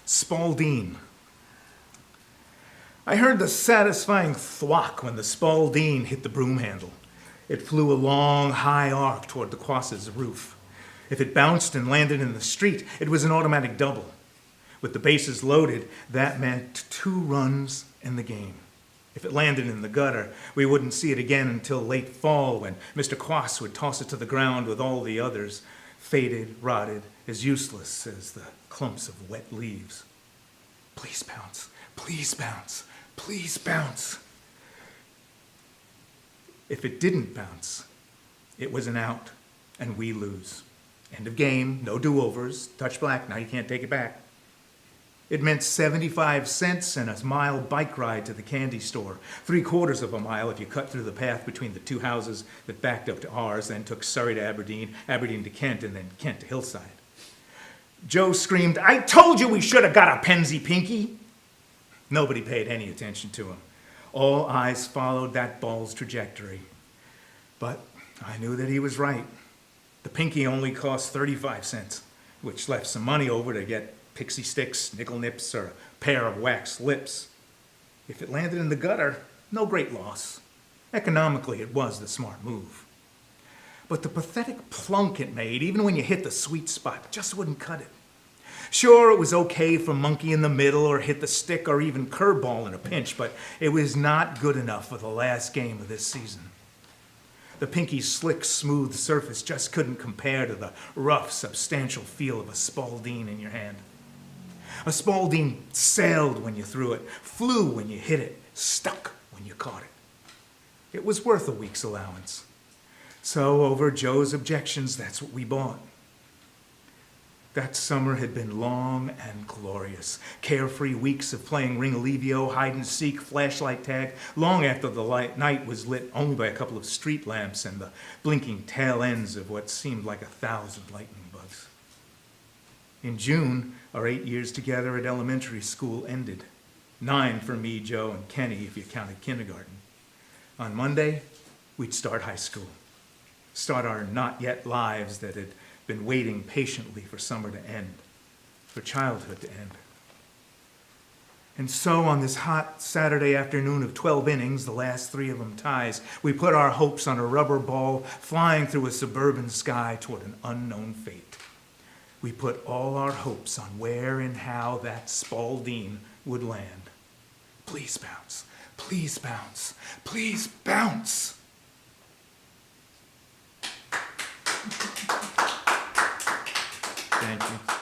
Spauldeen. I heard the satisfying thwack when the Spauldeen hit the broom handle. It flew a long, high arc toward the Quas's roof. If it bounced and landed in the street, it was an automatic double. With the bases loaded, that meant 2 runs in the game. If it landed in the gutter, we wouldn't see it again until late fall when Mr. Quas would toss it to the ground with all the others, faded, rotted, as useless as the clumps of wet leaves. Please bounce, please bounce, please bounce. If it didn't bounce, it was an out, and we lose. End of game, no do-overs, touch black, now you can't take it back. It meant 75 cents and a mile bike ride to the candy store, 3/4 of a mile if you cut through the path between the 2 houses that backed up to ours, then took Surrey to Aberdeen, Aberdeen to Kent, and then Kent to Hillside. Joe screamed, "I told you we should have got a Penzy Pinky!" Nobody paid any attention to him. All eyes followed that ball's trajectory. But I knew that he was right. The Pinky only cost 35 cents, which left some money over to get pixie sticks, nickel nips, or a pair of wax lips. If it landed in the gutter, no great loss. Economically, it was the smart move. But the pathetic plunk it made, even when you hit the sweet spot, just wouldn't cut it. Sure, it was okay for monkey in the middle or hit the stick or even curveball in a pinch, but it was not good enough for the last game of this season. The Pinky's slick, smooth surface just couldn't compare to the rough, substantial feel of a Spauldeen in your hand. A Spauldeen sailed when you threw it, flew when you hit it, stuck when you caught it. It was worth a week's allowance. So, over Joe's objections, that's what we bought. That summer had been long and glorious. Carefree weeks of playing ring-alevio, hide-and-seek, flashlight tag, long after the night was lit only by a couple of street lamps and the blinking tail ends of what seemed like 1,000 lightning bugs. In June, our 8 years together at elementary school ended. 9 for me, Joe, and Kenny, if you counted kindergarten. On Monday, we'd start high school. Start our not-yet lives that had been waiting patiently for summer to end, for childhood to end. And so on this hot Saturday afternoon of 12 innings, the last 3 of them ties, we put our hopes on a rubber ball flying through a suburban sky toward an unknown fate. We put all our hopes on where and how that Spauldeen would land. Please bounce, please bounce, please bounce. Thank you.